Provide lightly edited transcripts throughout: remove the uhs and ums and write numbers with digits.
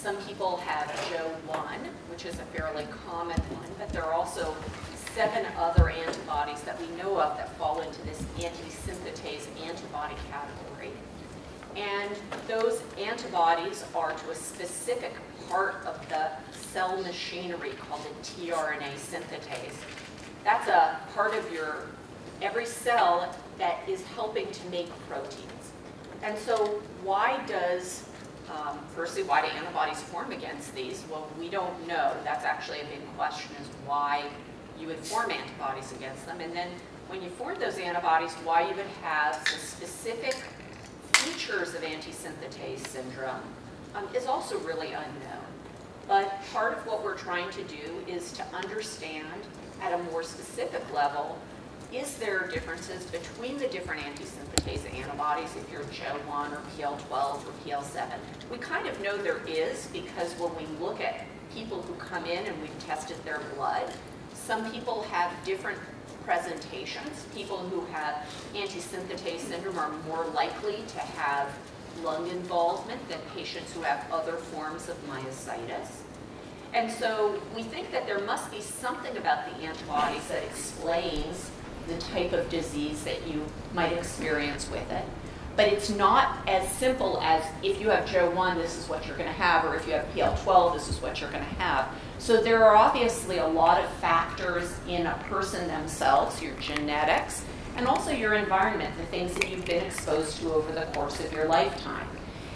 Some people have JO1, which is a fairly common one, but there are also 7 other antibodies that we know of that fall into this antisynthetase antibody category. And those antibodies are to a specific part of the cell machinery called the tRNA synthetase. That's a part of every cell that is helping to make proteins. And so why does, firstly, why do antibodies form against these? Well, we don't know. That's actually a big question, is why you would form antibodies against them. And then when you form those antibodies, why you would have the specific features of antisynthetase syndrome is also really unknown. But part of what we're trying to do is to understand at a more specific level, is there differences between the different antisynthetase antibodies if you're JO1 or PL12 or PL7? We kind of know there is, because when we look at people who come in and we've tested their blood, some people have different presentations. People who have antisynthetase syndrome are more likely to have lung involvement than patients who have other forms of myositis. And so we think that there must be something about the antibodies that explains the type of disease that you might experience with it. But it's not as simple as if you have JO1, this is what you're going to have, or if you have PL12, this is what you're going to have. So there are obviously a lot of factors in a person themselves, your genetics, and also your environment, the things that you've been exposed to over the course of your lifetime.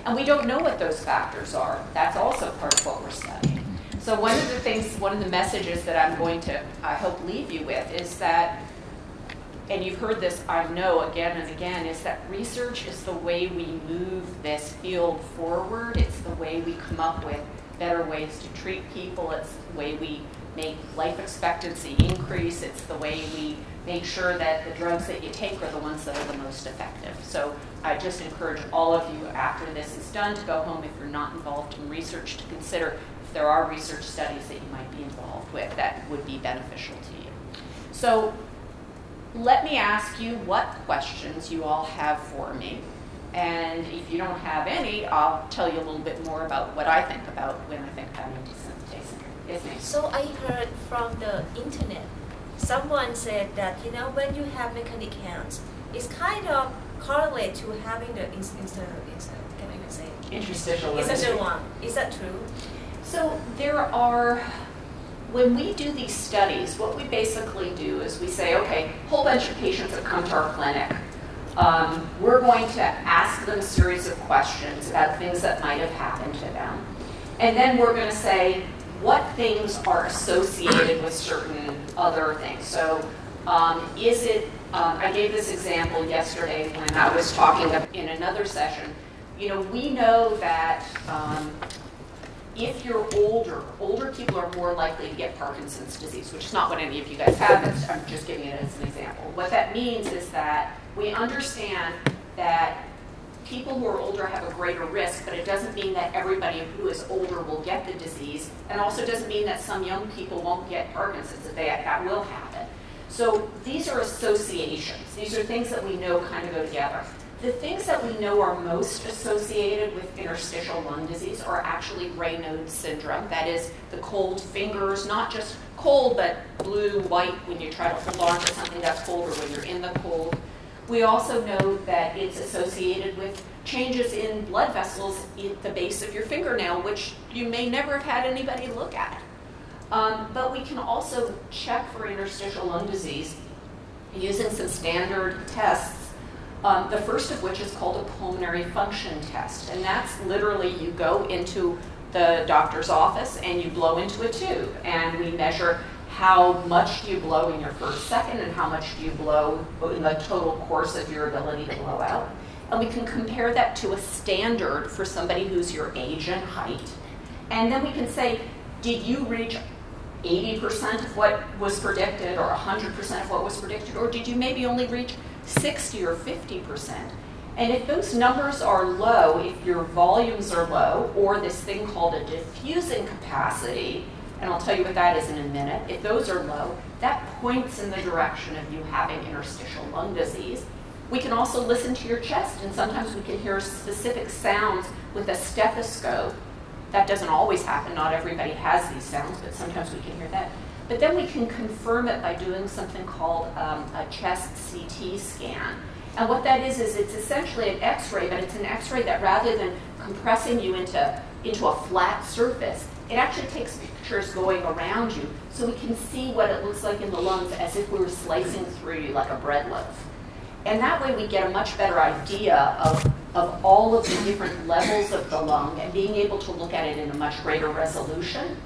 And we don't know what those factors are. That's also part of what we're studying. So one of the messages that I'm going to, I hope, leave you with is that, and you've heard this, I know, again and again, is that research is the way we move this field forward. It's the way we come up with better ways to treat people. It's the way we make life expectancy increase. It's the way we make sure that the drugs that you take are the ones that are the most effective. So I just encourage all of you, after this is done, to go home, if you're not involved in research, to consider if there are research studies that you might be involved with that would be beneficial to you. So let me ask you what questions you all have for me. And if you don't have any, I'll tell you a little bit more about what I think about when I think about antisynthetase syndrome. Yes, ma'am? So I heard from the internet, someone said that, when you have mechanic hands, it's kind of correlate to having the interstitial one. Is that true? So there are, when we do these studies, what we basically do is we say, okay, a whole bunch of patients have come to our clinic. We're going to ask them a series of questions about things that might have happened to them. And then we're going to say what things are associated with certain other things. So I gave this example yesterday when I was talking in another session. We know that if you're older people are more likely to get Parkinson's disease, which is not what any of you guys have. I'm just giving it as an example. What that means is that we understand that people who are older have a greater risk, but it doesn't mean that everybody who is older will get the disease, and also doesn't mean that some young people won't get Parkinson's, that will happen. So these are associations. These are things that we know kind of go together. The things that we know are most associated with interstitial lung disease are actually Raynaud's syndrome. That is the cold fingers, not just cold, but blue, white when you try to hold on to something that's cold or when you're in the cold. We also know that it's associated with changes in blood vessels at the base of your fingernail, which you may never have had anybody look at. But we can also check for interstitial lung disease using some standard tests. The first of which is called a pulmonary function test. And that's literally you go into the doctor's office and you blow into a tube. And we measure how much do you blow in your first second and how much do you blow in the total course of your ability to blow out. And we can compare that to a standard for somebody who's your age and height. And then we can say, did you reach 80% of what was predicted or 100% of what was predicted, or did you maybe only reach 60 or 50%? And if those numbers are low, if your volumes are low, or this thing called a diffusing capacity, and I'll tell you what that is in a minute, if those are low, that points in the direction of you having interstitial lung disease. We can also listen to your chest, and sometimes we can hear specific sounds with a stethoscope That doesn't always happen. Not everybody has these sounds, but sometimes we can hear that. But then we can confirm it by doing something called a chest CT scan. And what that is it's essentially an X-ray, but it's an X-ray that rather than compressing you into a flat surface, it actually takes pictures going around you so we can see what it looks like in the lungs as if we were slicing through you like a bread loaf. And that way we get a much better idea of all of the different levels of the lung and being able to look at it in a much greater resolution.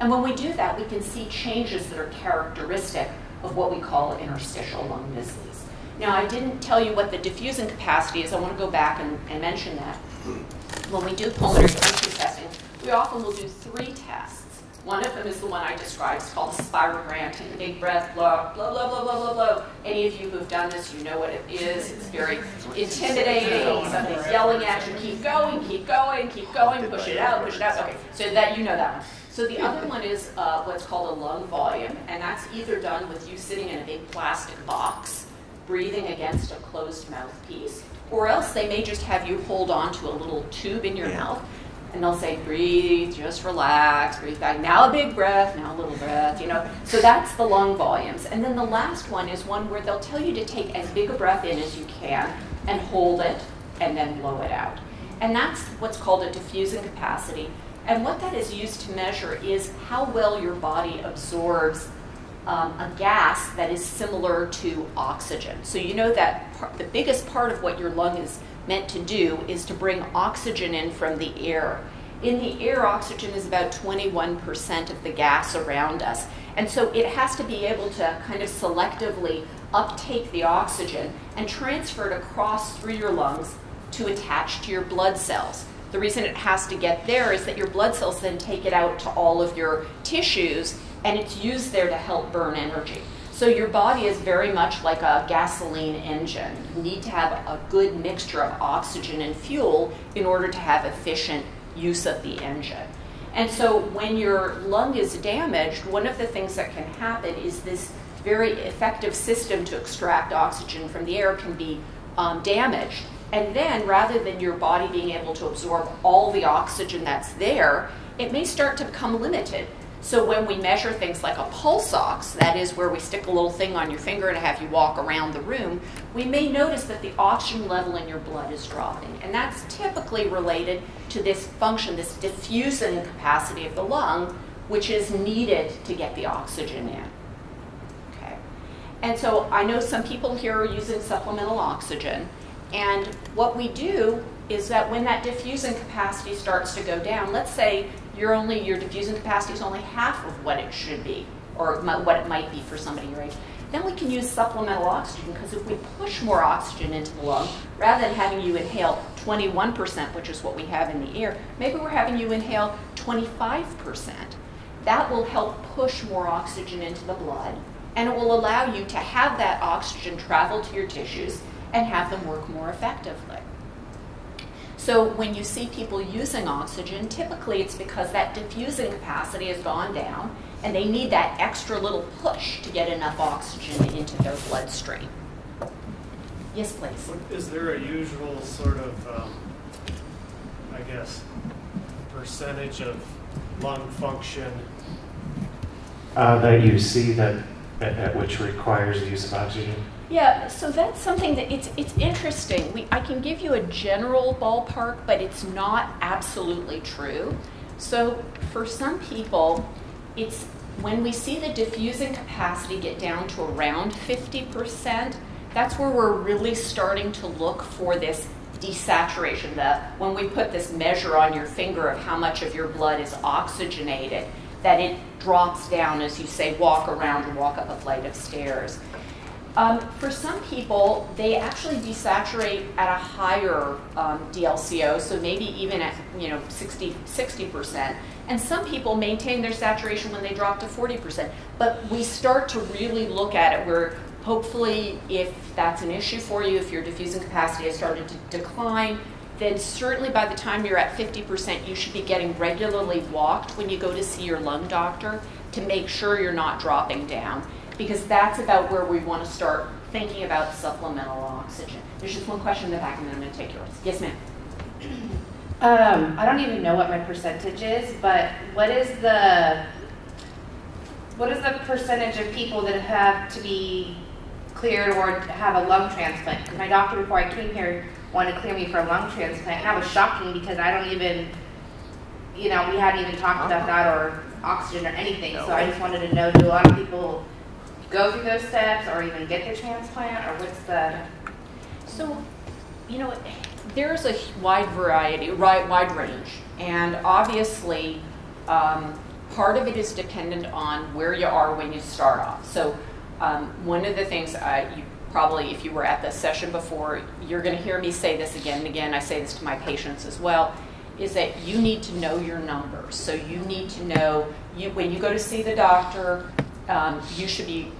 And when we do that, we can see changes that are characteristic of what we call interstitial lung disease. Now, I didn't tell you what the diffusing capacity is. I want to go back and mention that. When we do pulmonary function testing, we often will do 3 tests. One of them is the one I described. It's called a spirogram. Take a big breath, blow, blow, blow, blow, blow, blow, blow. Any of you who've done this, you know what it is. It's very intimidating. Somebody's yelling at you, keep going, keep going, keep going, push it out, push it out. Okay, so that you know that one. So the other one is what's called a lung volume, and that's either done with you sitting in a big plastic box, breathing against a closed mouthpiece, or else they may just have you hold on to a little tube in your mouth, and they'll say, breathe, just relax, breathe back, now a big breath, now a little breath, you know. So that's the lung volumes. And then the last one is one where they'll tell you to take as big a breath in as you can and hold it and then blow it out. And that's what's called a diffusing capacity. And what that is used to measure is how well your body absorbs a gas that is similar to oxygen. So you know that the biggest part of what your lung is meant to do is to bring oxygen in from the air. In the air, oxygen is about 21% of the gas around us. And so it has to be able to kind of selectively uptake the oxygen and transfer it across through your lungs to attach to your blood cells. The reason it has to get there is that your blood cells then take it out to all of your tissues, and it's used there to help burn energy. So your body is very much like a gasoline engine. You need to have a good mixture of oxygen and fuel in order to have efficient use of the engine. And so when your lung is damaged, one of the things that can happen is this very effective system to extract oxygen from the air can be damaged. And then rather than your body being able to absorb all the oxygen that's there, it may start to become limited. So when we measure things like a pulse ox, that is where we stick a little thing on your finger and have you walk around the room, we may notice that the oxygen level in your blood is dropping. And that's typically related to this function, this diffusing capacity of the lung, which is needed to get the oxygen in. Okay. And so I know some people here are using supplemental oxygen. And what we do is that when that diffusing capacity starts to go down, let's say your diffusing capacity is only half of what it should be, or what it might be for somebody your age, then we can use supplemental oxygen, because if we push more oxygen into the lung, rather than having you inhale 21%, which is what we have in the air, maybe we're having you inhale 25%. That will help push more oxygen into the blood, and it will allow you to have that oxygen travel to your tissues and have them work more effectively. So when you see people using oxygen, typically it's because that diffusing capacity has gone down and they need that extra little push to get enough oxygen into their bloodstream. Yes, please. Is there a usual sort of, I guess, percentage of lung function that you see that at which requires the use of oxygen? Yeah, so that's something that it's interesting. I can give you a general ballpark, but it's not absolutely true. So for some people, it's when we see the diffusing capacity get down to around 50%, that's where we're really starting to look for this desaturation. When we put this measure on your finger of how much of your blood is oxygenated, that it drops down as you say walk around or walk up a flight of stairs. For some people, they actually desaturate at a higher DLCO, so maybe even at 60%. And some people maintain their saturation when they drop to 40%. But we start to really look at it where hopefully if that's an issue for you, if your diffusing capacity has started to decline, then certainly by the time you're at 50%, you should be getting regularly walked when you go to see your lung doctor to make sure you're not dropping down, because that's about where we want to start thinking about supplemental oxygen. There's just one question in the back, and then I'm going to take yours. Yes, ma'am. I don't even know what my percentage is, but what is the percentage of people that have to be cleared or have a lung transplant? Because my doctor before I came here wanted to clear me for a lung transplant, and that was shocking because I don't even, we hadn't even talked about that or oxygen or anything. So I just wanted to know, do a lot of people go through those steps or even get their transplant, or what's the? So, there's a wide range, and obviously part of it is dependent on where you are when you start off. So one of the things you probably, if you were at the session before, you're going to hear me say this again and again, I say this to my patients as well, is that you need to know your numbers. So you need to know, when you go to see the doctor, you should be,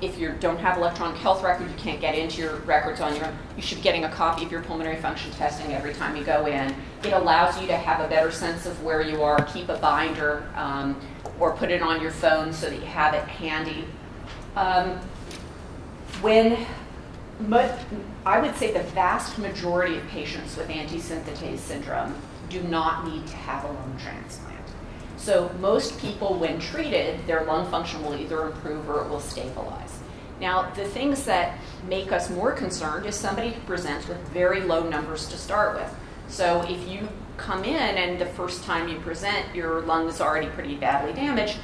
if you don't have electronic health record, you can't get into your records on your own, you should be getting a copy of your pulmonary function testing every time you go in. It allows you to have a better sense of where you are, keep a binder, or put it on your phone so that you have it handy. I would say the vast majority of patients with antisynthetase syndrome do not need to have a lung transplant. So most people, when treated, their lung function will either improve or it will stabilize. Now, the things that make us more concerned is somebody who presents with very low numbers to start with. So if you come in and the first time you present, your lung is already pretty badly damaged,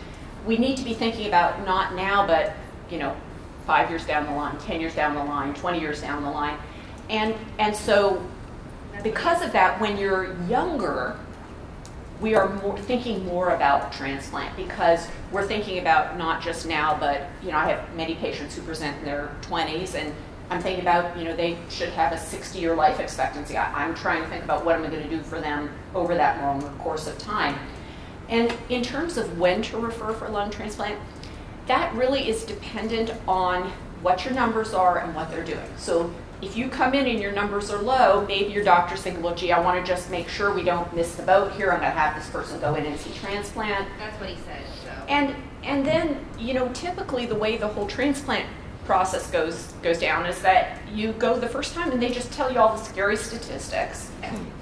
we need to be thinking about not now, but 5 years down the line, 10 years down the line, 20 years down the line. And so because of that, when you're younger, we are thinking more about transplant because we're thinking about not just now, but I have many patients who present in their 20s, and I'm thinking about they should have a 60-year life expectancy. I'm trying to think about what am I going to do for them over that longer course of time. And in terms of when to refer for lung transplant, that really is dependent on what your numbers are and what they're doing. So if you come in and your numbers are low, maybe your doctor's thinking, well, gee, I want to just make sure we don't miss the boat here. I'm going to have this person go in and see transplant. That's what he said. So. And then, typically the way the whole transplant process goes down is that you go the first time and they just tell you all the scary statistics.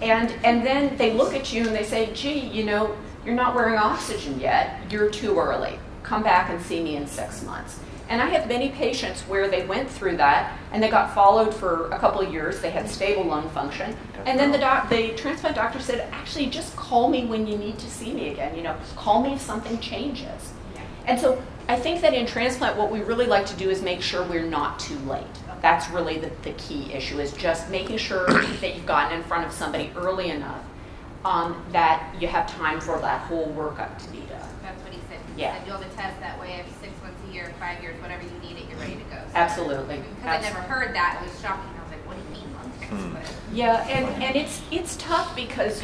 And then they look at you and they say, gee, you're not wearing oxygen yet. You're too early. Come back and see me in 6 months. And I have many patients where they went through that and they got followed for a couple of years. They had stable lung function. And then the transplant doctor said, actually, just call me when you need to see me again. Call me if something changes. And so I think that in transplant, what we really like to do is make sure we're not too late. That's really the key issue, is just making sure that you've gotten in front of somebody early enough that you have time for that whole workup to be done. That's what he said. He Yeah. said do all the tests that way every 6 months a year, 5 years, whatever you need it, you're ready to go. So, Absolutely. Because I never heard that, it was shocking. I was like, what do you mean lung transplant? Yeah, and it's tough because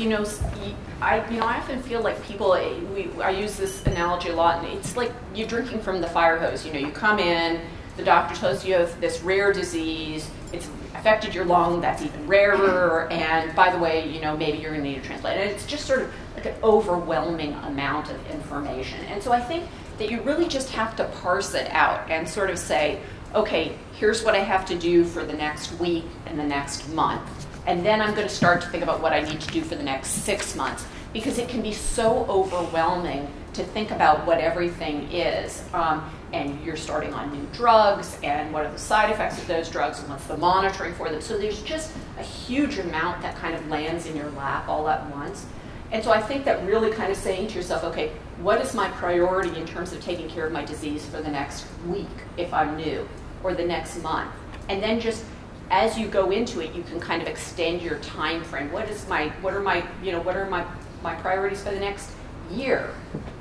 I often feel like people, I use this analogy a lot, and it's like you're drinking from the fire hose. You come in, the doctor tells you have this rare disease, it's affected your lung, that's even rarer, and by the way, maybe you're going to need a transplant. And it's just sort of like an overwhelming amount of information. And so I think that you really just have to parse it out and sort of say, okay, here's what I have to do for the next week and the next month. And then I'm going to start to think about what I need to do for the next 6 months, because it can be so overwhelming to think about what everything is. And you're starting on new drugs, and what are the side effects of those drugs, and what's the monitoring for them. So there's just a huge amount that kind of lands in your lap all at once. And so I think that really kind of saying to yourself, okay, what is my priority in terms of taking care of my disease for the next week, if I'm new, or the next month? And then just as you go into it, you can kind of extend your time frame. What are my priorities for the next year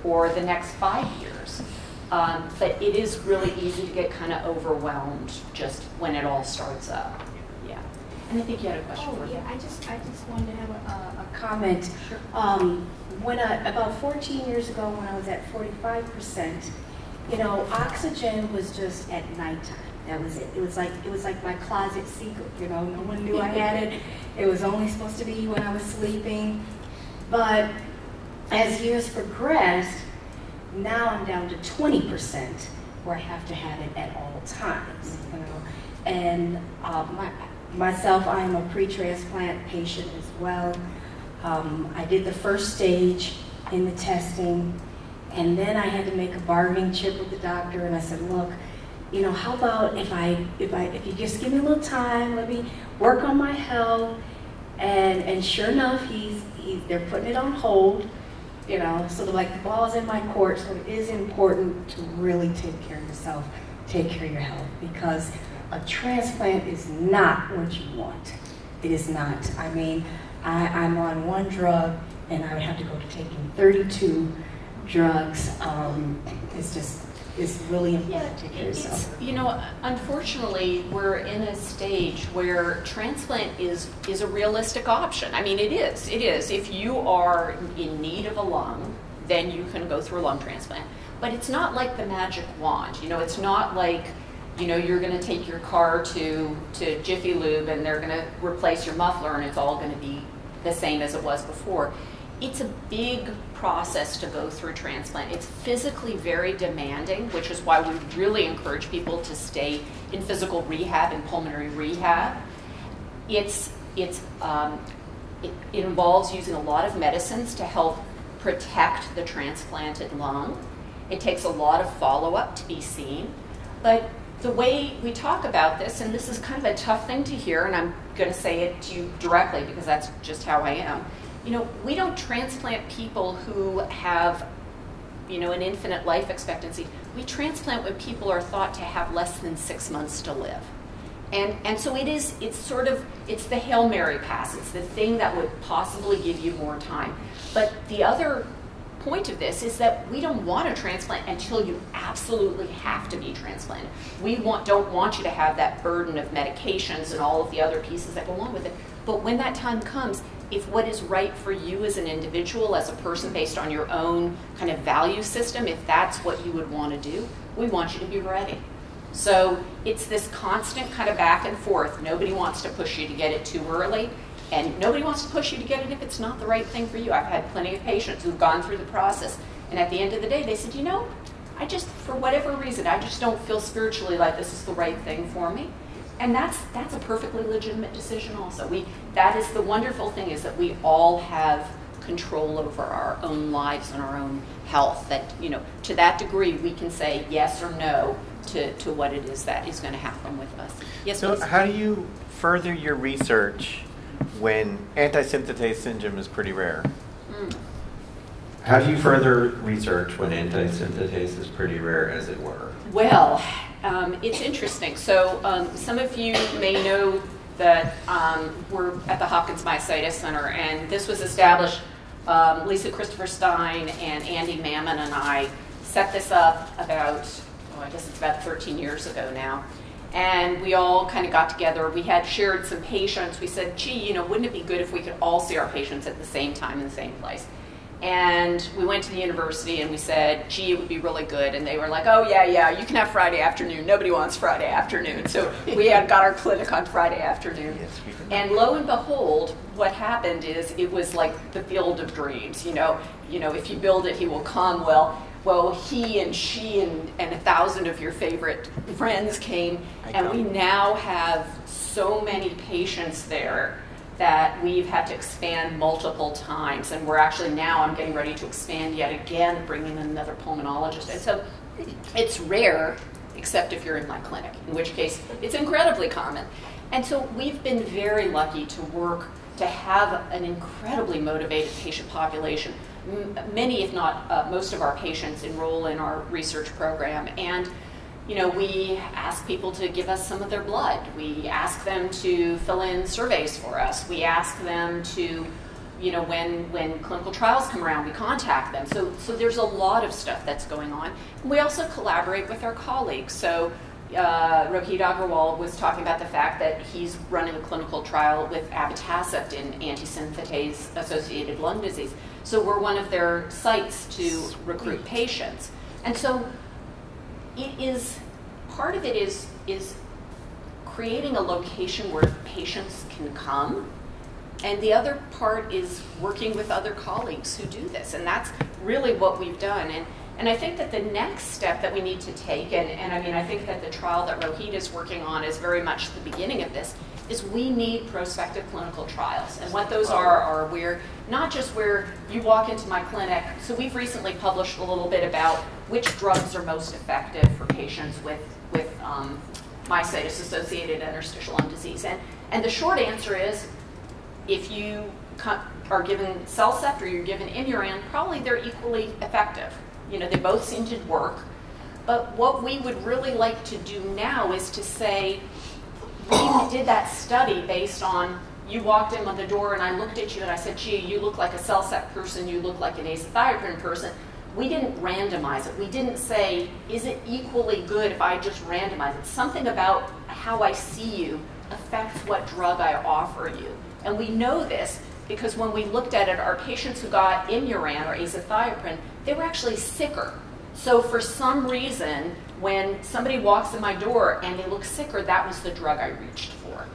or the next 5 years? But it is really easy to get kind of overwhelmed just when it all starts up. Yeah. And I think you had a question for me. I just wanted to have a comment. Sure. About 14 years ago, when I was at 45%, oxygen was just at nighttime. That was it. It was like my closet secret. No one knew I had it. It was only supposed to be when I was sleeping. But as years progressed, now I'm down to 20% where I have to have it at all times. And myself, I am a pre-transplant patient as well. I did the first stage in the testing, and then I had to make a bargaining chip with the doctor, and I said, look, you know, how about if you just give me a little time, let me work on my health, and sure enough, they're putting it on hold, you know, so like the ball's in my court, so it is important to really take care of yourself, take care of your health, because a transplant is not what you want. It is not. I mean, I'm on one drug, and I would have to go to taking 32 drugs. It's really important to take care of yourself. You know, unfortunately, we're in a stage where transplant is a realistic option. I mean, it is. It is. If you are in need of a lung, then you can go through a lung transplant. But it's not like the magic wand. You know, it's not like, you know, you're going to take your car to Jiffy Lube and they're going to replace your muffler and it's all going to be the same as it was before. It's a big process to go through transplant. It's physically very demanding, which is why we really encourage people to stay in physical rehab and pulmonary rehab. It involves using a lot of medicines to help protect the transplanted lung. It takes a lot of follow-up to be seen. But the way we talk about this, and this is kind of a tough thing to hear, and I'm going to say it to you directly because that's just how I am. You know, we don't transplant people who have, you know, an infinite life expectancy. We transplant when people are thought to have less than 6 months to live. And so it's the Hail Mary pass. It's the thing that would possibly give you more time. But the other point of this is that we don't want to transplant until you absolutely have to be transplanted. We don't want you to have that burden of medications and all of the other pieces that go along with it. But when that time comes, if what is right for you as an individual, as a person based on your own kind of value system, if that's what you would want to do, we want you to be ready. So it's this constant kind of back and forth. Nobody wants to push you to get it too early, and nobody wants to push you to get it if it's not the right thing for you. I've had plenty of patients who've gone through the process, and at the end of the day, they said, you know, for whatever reason, I just don't feel spiritually like this is the right thing for me. And that's a perfectly legitimate decision also. That is the wonderful thing, is that we all have control over our own lives and our own health. That, you know, to that degree, we can say yes or no to what it is that is going to happen with us. Yes, so please. How do you further your research when antisynthetase syndrome is pretty rare? How do you further research when antisynthetase is pretty rare, as it were? Well, it's interesting. So some of you may know that we're at the Hopkins Myositis Center, and this was established. Lisa Christopher Stein and Andy Mammon and I set this up about, I guess it's about 13 years ago now. And we all kind of got together. We had shared some patients. We said, gee, you know, wouldn't it be good if we could all see our patients at the same time in the same place? And we went to the university and we said, gee, it would be really good. And they were like, oh, yeah, you can have Friday afternoon. Nobody wants Friday afternoon. So we had got our clinic on Friday afternoon. Yes, and lo and behold, what happened is it was like the field of dreams. You know, if you build it, he will come. Well, he and she and 1,000 of your favorite friends came. And we now have so many patients there that we've had to expand multiple times, and we're actually now, I'm getting ready to expand yet again, bringing in another pulmonologist. And so it's rare, except if you're in my clinic, in which case it's incredibly common. And so we've been very lucky to have an incredibly motivated patient population. Many, if not most of our patients enroll in our research program, and you know, we ask people to give us some of their blood. We ask them to fill in surveys for us. We ask them to, you know, when clinical trials come around, we contact them. So there's a lot of stuff that's going on. And we also collaborate with our colleagues. So Rohit Agrawal was talking about the fact that he's running a clinical trial with abatacept in Antisynthetase Associated lung disease. So we're one of their sites to recruit patients. And so part of it is creating a location where patients can come, and the other part is working with other colleagues who do this, and that's really what we've done. And I think that the next step that we need to take, and I mean, I think that the trial that Rohit is working on is very much the beginning of this, is we need prospective clinical trials. And what those are where, not just where you walk into my clinic. So we've recently published a little bit about which drugs are most effective for patients with myositis-associated interstitial lung disease. And the short answer is, if you are given Stealthset or you're given Imuran, probably they're equally effective. You know, they both seem to work. But what we would really like to do now is to say, we did that study based on, you walked in on the door and I looked at you and I said, gee, you look like a Stealthset person, you look like an azathioprine person. We didn't randomize it. We didn't say, is it equally good if I just randomize it? Something about how I see you affects what drug I offer you. And we know this because when we looked at it, our patients who got Imuran or azathioprine, they were actually sicker. So for some reason, when somebody walks in my door and they look sicker, that was the drug I reached for.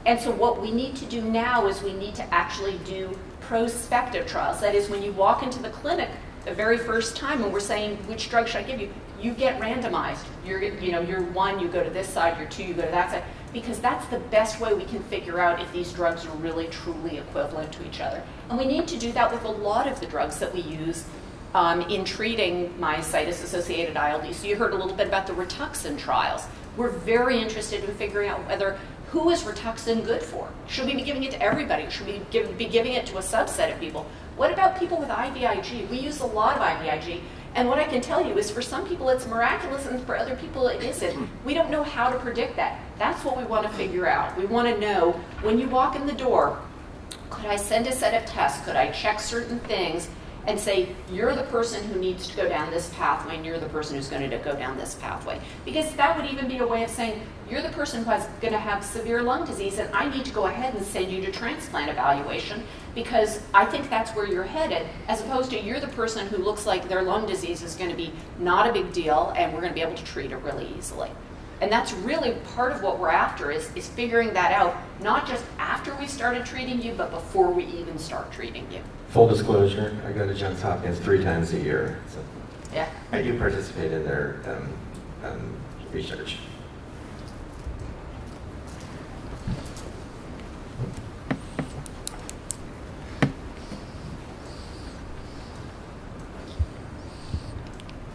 And so what we need to do now is we need to actually do prospective trials. That is, when you walk into the clinic the very first time and we're saying, which drug should I give you? You get randomized. You're 1, you go to this side, you're 2, you go to that side. Because that's the best way we can figure out if these drugs are really, truly equivalent to each other. And we need to do that with a lot of the drugs that we use in treating myositis-associated ILD. So you heard a little bit about the Rituxan trials. We're very interested in figuring out who is Rituxan good for? Should we be giving it to everybody? Should we be giving it to a subset of people? What about people with IVIG? We use a lot of IVIG. And what I can tell you is for some people it's miraculous and for other people it isn't. We don't know how to predict that. That's what we want to figure out. We want to know, when you walk in the door, could I send a set of tests? Could I check certain things and say, you're the person who needs to go down this pathway and you're the person who's going to go down this pathway? Because that would even be a way of saying, you're the person who's going to have severe lung disease and I need to go ahead and send you to transplant evaluation because I think that's where you're headed, as opposed to you're the person who looks like their lung disease is going to be not a big deal and we're going to be able to treat it really easily. And that's really part of what we're after is figuring that out, not just after we started treating you, but before we even start treating you. Full disclosure, I go to Johns Hopkins 3 times a year. So yeah. I do participate in their research.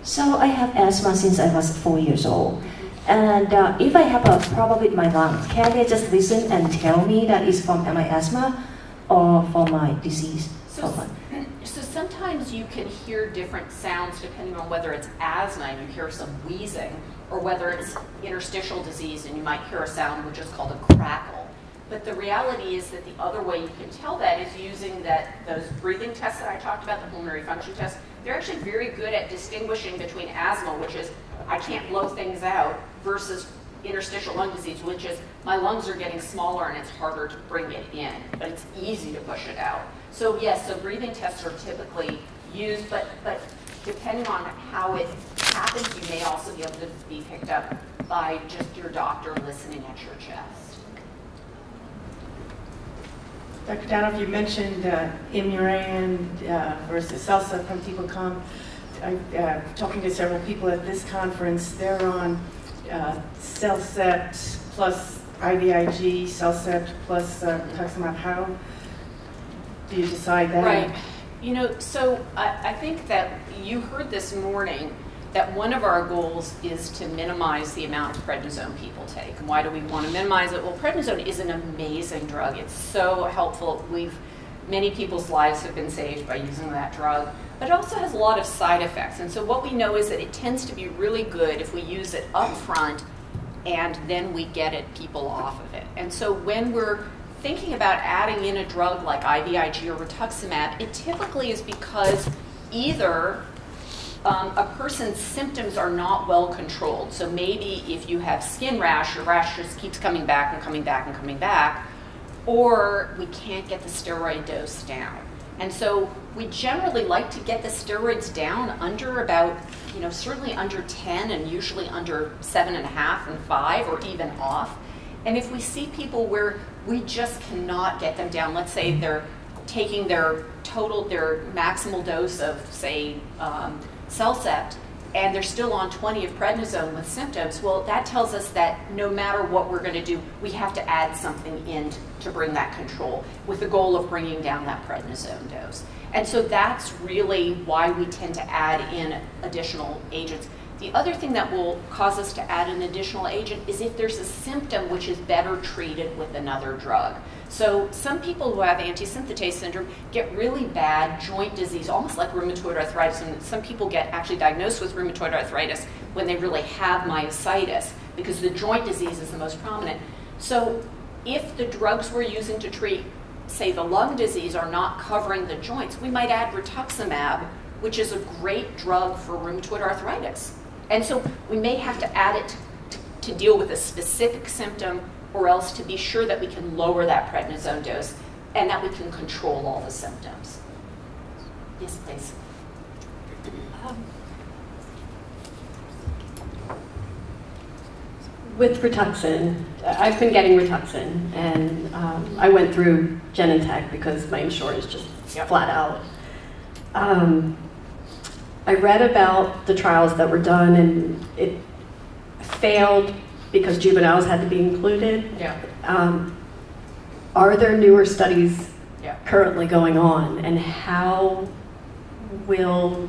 So I have asthma since I was 4 years old. And if I have a problem with my lungs, can they just listen and tell me that it's from my asthma or from my disease? So sometimes you can hear different sounds depending on whether it's asthma and you hear some wheezing, or whether it's interstitial disease and you might hear a sound which is called a crackle. But the reality is that the other way you can tell that is using those breathing tests that I talked about, the pulmonary function tests. They're actually very good at distinguishing between asthma, which is I can't blow things out, versus interstitial lung disease, which is my lungs are getting smaller and it's harder to bring it in, but it's easy to push it out. So yes, so breathing tests are typically used, but depending on how it happens, you may also be able to be picked up by just your doctor listening at your chest. Dr. Danoff, you mentioned Imuran versus Stealthset. When people come, talking to several people at this conference, they're on Stealthset plus IVIG, Stealthset plus rituximab. How do you decide that? Right. You know, so I think that you heard this morning that one of our goals is to minimize the amount of prednisone people take. And why do we want to minimize it? Well, prednisone is an amazing drug. It's so helpful. Many people's lives have been saved by using that drug. But it also has a lot of side effects. And so what we know is that it tends to be really good if we use it up front and then we get people off of it. And so when we're thinking about adding in a drug like IVIG or rituximab, it typically is because either a person's symptoms are not well controlled. So maybe if you have skin rash, your rash just keeps coming back and coming back and coming back, or we can't get the steroid dose down. And so we generally like to get the steroids down under about, certainly under 10 and usually under 7.5 and 5 or even off. And if we see people where we just cannot get them down, let's say they're taking their maximal dose of, say, Stealthset, and they're still on 20 of prednisone with symptoms, well, that tells us that no matter what we're going to do, we have to add something in to bring that control with the goal of bringing down that prednisone dose. And so that's really why we tend to add in additional agents. The other thing that will cause us to add an additional agent is if there's a symptom which is better treated with another drug. So some people who have antisynthetase syndrome get really bad joint disease, almost like rheumatoid arthritis, and some people get actually diagnosed with rheumatoid arthritis when they really have myositis, because the joint disease is the most prominent. So if the drugs we're using to treat, say, the lung disease are not covering the joints, we might add rituximab, which is a great drug for rheumatoid arthritis. And so we may have to add it to deal with a specific symptom, or else to be sure that we can lower that prednisone dose and that we can control all the symptoms. Yes, please. With Rituxan, I've been getting Rituxan, and I went through Genentech because my insurance just flat out. I read about the trials that were done, and it failed because juveniles had to be included. Yeah. Are there newer studies Yeah. currently going on, and how will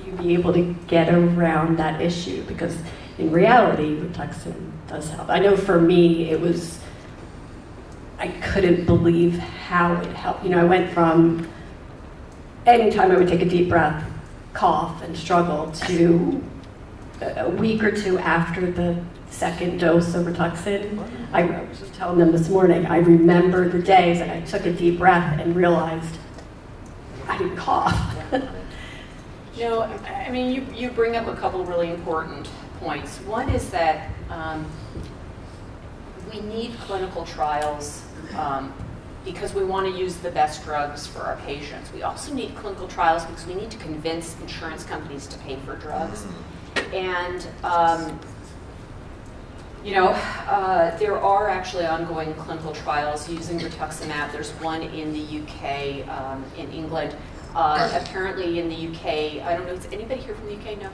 you be able to get around that issue? Because in reality, Rituxan does help. I know for me, it was, I couldn't believe how it helped. You know, I went from anytime I would take a deep breath, cough and struggle, to a week or two after the second dose of Rituxan. I was just telling them this morning, I remember the days that I took a deep breath and realized I didn't cough. You know, I mean, you bring up a couple really important points. One is that we need clinical trials because we want to use the best drugs for our patients. We also need clinical trials because we need to convince insurance companies to pay for drugs. And you know, there are actually ongoing clinical trials using rituximab. There's one in the UK, in England. Apparently in the UK, I don't know, is anybody here from the UK? No.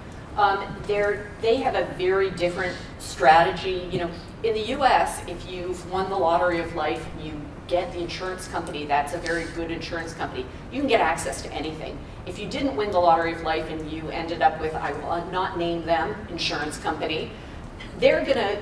They have a very different strategy. You know, in the US, if you've won the lottery of life and you get the insurance company, that's a very good insurance company, you can get access to anything. If you didn't win the lottery of life and you ended up with, I will not name them, insurance company, they're gonna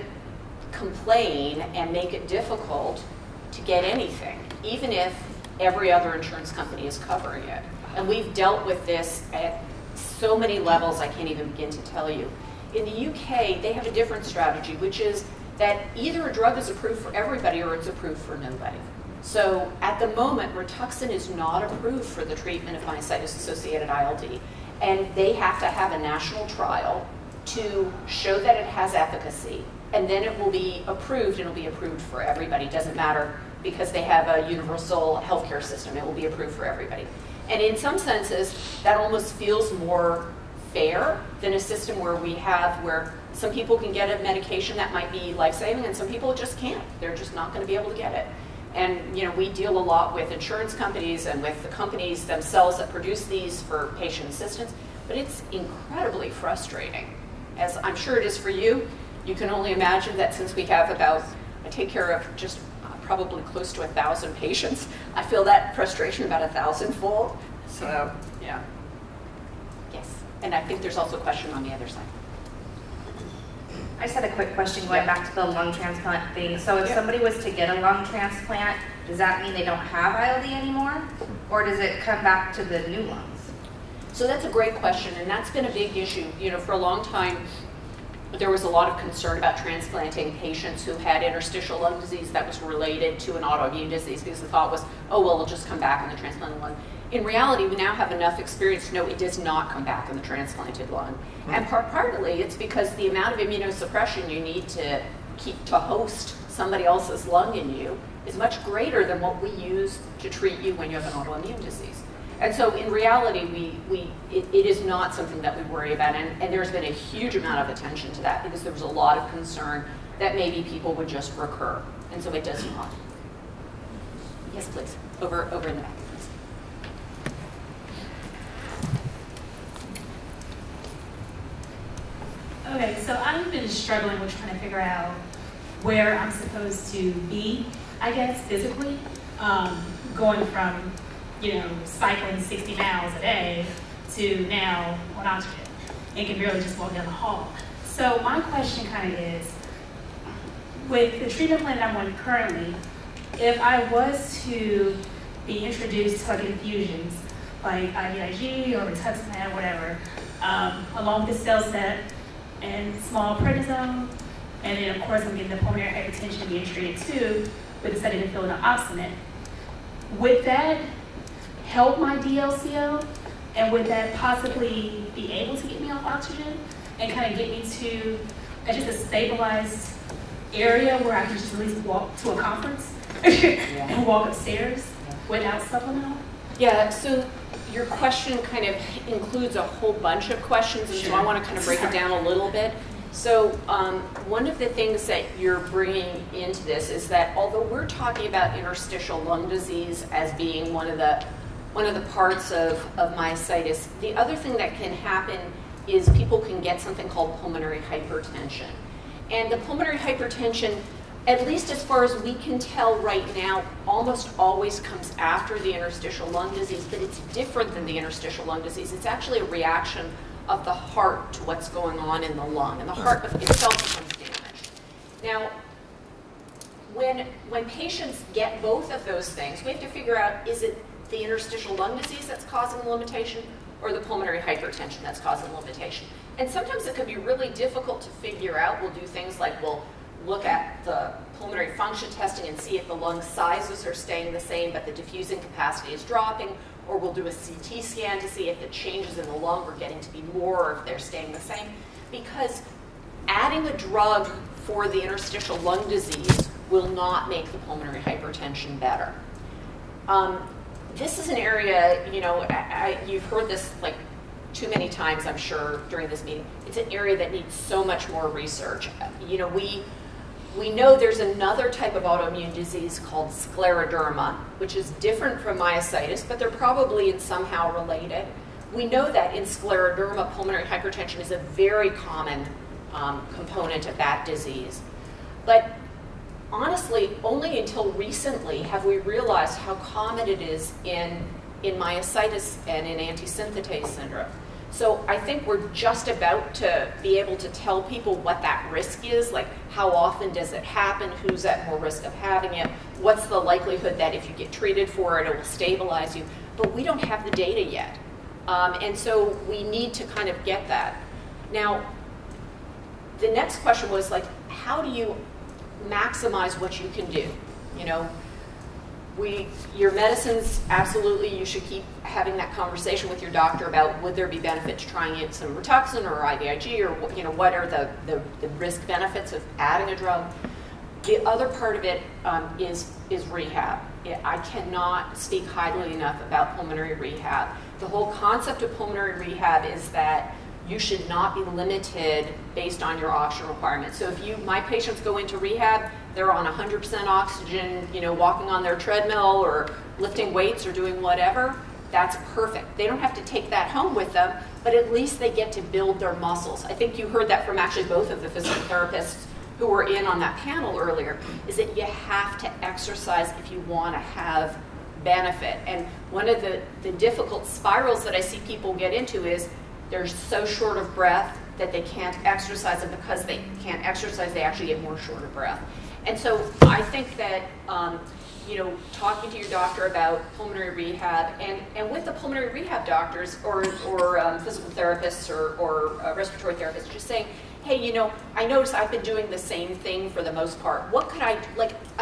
complain and make it difficult to get anything, even if every other insurance company is covering it. And we've dealt with this at so many levels I can't even begin to tell you. In the UK, they have a different strategy, which is that either a drug is approved for everybody or it's approved for nobody. So at the moment, Rituxan is not approved for the treatment of myositis-associated ILD. And they have to have a national trial to show that it has efficacy. And then it will be approved, and it'll be approved for everybody. It doesn't matter, because they have a universal healthcare system. It will be approved for everybody. And in some senses, that almost feels more fair than a system where some people can get a medication that might be life-saving and some people just can't. They're just not going to be able to get it. And you know, we deal a lot with insurance companies and with the companies themselves that produce these for patient assistance, but it's incredibly frustrating. As I'm sure it is for you, you can only imagine that since we have I take care of just probably close to 1,000 patients, I feel that frustration about 1,000-fold. So, yeah. Yes. And I think there's also a question on the other side. I just had a quick question going back to the lung transplant thing. So if somebody was to get a lung transplant, does that mean they don't have ILD anymore? Or does it come back to the new lungs? So that's a great question, and that's been a big issue. You know, for a long time, there was a lot of concern about transplanting patients who had interstitial lung disease that was related to an autoimmune disease, because the thought was, oh, well, it'll just come back in the transplanted lung. In reality, we now have enough experience to know it does not come back in the transplanted lung. And partly it's because the amount of immunosuppression you need to host somebody else's lung in you is much greater than what we use to treat you when you have an autoimmune disease. And so in reality, it is not something that we worry about, and there's been a huge amount of attention to that because there was a lot of concern that maybe people would just recur, and so it does not. Yes, please. Over in the back, please. so I've been struggling with trying to figure out where I'm supposed to be, I guess, physically, going from, cycling 60 miles a day to now on oxygen and can barely just walk down the hall. So my question kind of is, with the treatment plan that I'm on currently, if I was to be introduced to like infusions, like IVIG or rituximab, whatever, along with the Stealthset and small prednisone, and then of course I'm getting the pulmonary hypertension being treated too with the sedative filled oxygenate, would that help my DLCO? And would that possibly be able to get me off oxygen and kind of get me to just a stabilized area where I can just at least walk to a conference and walk upstairs without supplemental? Yeah, so your question kind of includes a whole bunch of questions, and so I want to kind of break it down a little bit. So one of the things that you're bringing into this is that although we're talking about interstitial lung disease as being one of the parts of myositis, the other thing that can happen is people can get something called pulmonary hypertension. And the pulmonary hypertension, at least as far as we can tell right now, almost always comes after the interstitial lung disease, but it's different than the interstitial lung disease. It's actually a reaction of the heart to what's going on in the lung, and the heart itself becomes damaged. Now, when patients get both of those things, we have to figure out, is it the interstitial lung disease that's causing the limitation or the pulmonary hypertension that's causing the limitation? And sometimes it can be really difficult to figure out. We'll do things like we'll look at the pulmonary function testing and see if the lung sizes are staying the same but the diffusing capacity is dropping, or we'll do a CT scan to see if the changes in the lung are getting to be more or if they're staying the same. Because adding a drug for the interstitial lung disease will not make the pulmonary hypertension better. This is an area, you've heard this like too many times, I'm sure, during this meeting. It's an area that needs so much more research. We know there's another type of autoimmune disease called scleroderma, which is different from myositis, but they're probably somehow related. We know that in scleroderma, pulmonary hypertension is a very common component of that disease. But honestly, only until recently have we realized how common it is in myositis and in antisynthetase syndrome. So I think we're just about to be able to tell people what that risk is, like how often does it happen, who's at more risk of having it, what's the likelihood that if you get treated for it, it will stabilize you. But we don't have the data yet. And so we need to kind of get that. Now, the next question was like, how do you maximize what you can do? Your medicines, absolutely, you should keep having that conversation with your doctor about would there be benefit to trying it some Rituxan or IVIG, or what are the risk benefits of adding a drug. The other part of it is rehab. I cannot speak highly enough about pulmonary rehab. The whole concept of pulmonary rehab is that you should not be limited based on your oxygen requirements. So if my patients go into rehab, they're on 100% oxygen, walking on their treadmill or lifting weights or doing whatever, that's perfect. They don't have to take that home with them, but at least they get to build their muscles. I think you heard that from actually both of the physical therapists who were in on that panel earlier, is that you have to exercise if you want to have benefit. And one of the difficult spirals that I see people get into is they're so short of breath that they can't exercise, and because they can't exercise, they actually get more short of breath. And so I think that talking to your doctor about pulmonary rehab, and with the pulmonary rehab doctors or physical therapists or respiratory therapists, just saying, hey, I notice I've been doing the same thing for the most part. What could I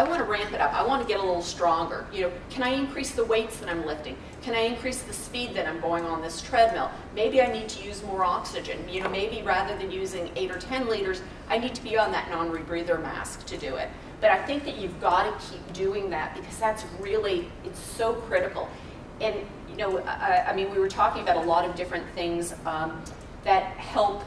want to ramp it up. I want to get a little stronger. Can I increase the weights that I'm lifting? Can I increase the speed that I'm going on this treadmill? Maybe I need to use more oxygen. Maybe rather than using 8 or 10 liters, I need to be on that non-rebreather mask to do it. But I think that you've got to keep doing that because that's really, it's so critical. And, we were talking about a lot of different things that help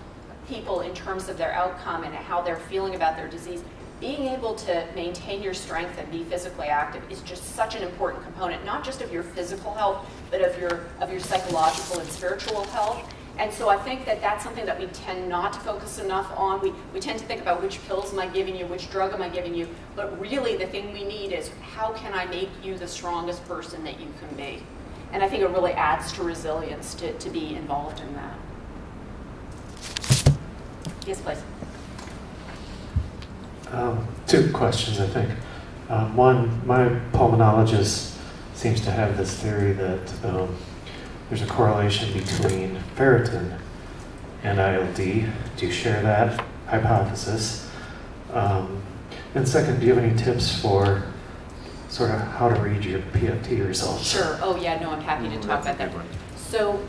people in terms of their outcome and how they're feeling about their disease. Being able to maintain your strength and be physically active is just such an important component, not just of your physical health, but of your psychological and spiritual health. And so I think that that's something that we tend not to focus enough on. We tend to think about which pills am I giving you, which drug am I giving you, but really the thing we need is how can I make you the strongest person that you can be? And I think it really adds to resilience to be involved in that. Yes, please. 2 questions, I think. One, my pulmonologist seems to have this theory that there's a correlation between ferritin and IOD. Do you share that hypothesis? And second, do you have any tips for sort of how to read your PFT results? Sure. Oh, yeah, no, I'm happy to talk about that. So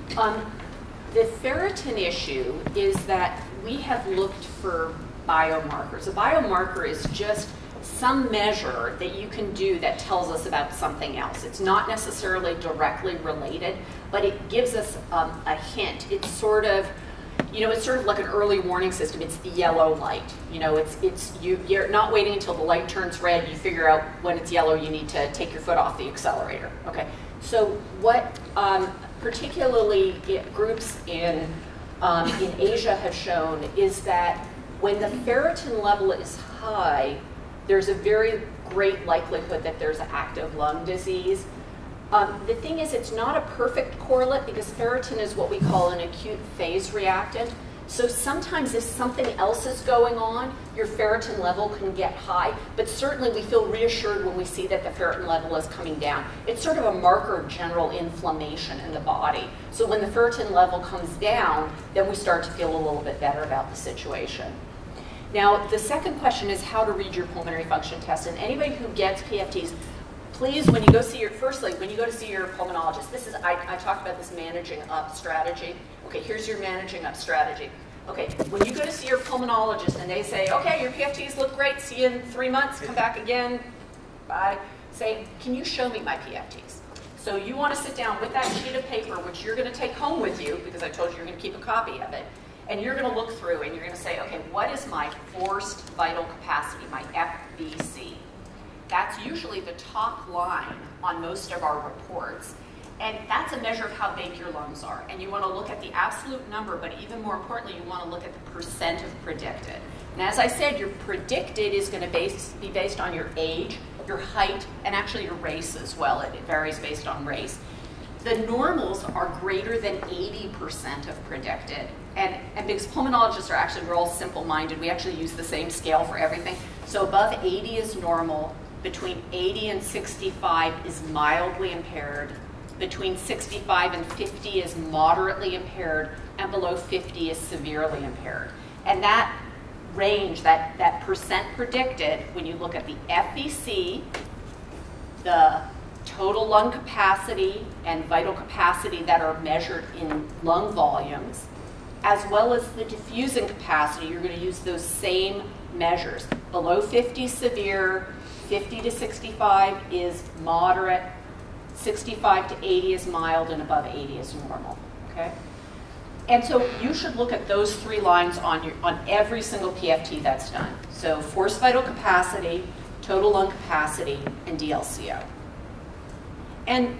the ferritin issue is that we have looked for biomarkers. A biomarker is just some measure that you can do that tells us about something else. It's not necessarily directly related, but it gives us a hint. It's sort of, it's sort of like an early warning system. It's the yellow light. You're not waiting until the light turns red. You figure out when it's yellow, you need to take your foot off the accelerator. Okay. So what particularly groups in Asia have shown is that when the ferritin level is high, there's a very great likelihood that there's active lung disease. The thing is, it's not a perfect correlate because ferritin is what we call an acute phase reactant. So sometimes if something else is going on, your ferritin level can get high, but certainly we feel reassured when we see that the ferritin level is coming down. It's sort of a marker of general inflammation in the body. So when the ferritin level comes down, then we start to feel a little bit better about the situation. Now, the second question is how to read your pulmonary function test. And anybody who gets PFTs, please, when you go see when you go to see your pulmonologist, I talked about this managing up strategy. Okay, here's your managing up strategy. Okay, when you go to see your pulmonologist and they say, okay, your PFTs look great, see you in 3 months, come back again, bye. Say, can you show me my PFTs? So you want to sit down with that sheet of paper, which you're going to take home with you, because I told you you're going to keep a copy of it. And you're going to look through and you're going to say, okay, what is my forced vital capacity, my FVC? That's usually the top line on most of our reports. And that's a measure of how big your lungs are. And you want to look at the absolute number, but even more importantly, you want to look at the percent of predicted. And as I said, your predicted is going to be based on your age, your height, and actually your race as well. It varies based on race. The normals are greater than 80% of predicted. And because pulmonologists are actually, we're all simple-minded, we actually use the same scale for everything. So above 80 is normal, between 80 and 65 is mildly impaired, between 65 and 50 is moderately impaired, and below 50 is severely impaired. And that range, that percent predicted, when you look at the FVC, the total lung capacity and vital capacity that are measured in lung volumes, as well as the diffusing capacity, you're going to use those same measures. Below 50 is severe, 50 to 65 is moderate, 65 to 80 is mild, and above 80 is normal, okay? And so you should look at those 3 lines on every single PFT that's done. So forced vital capacity, total lung capacity, and DLCO. And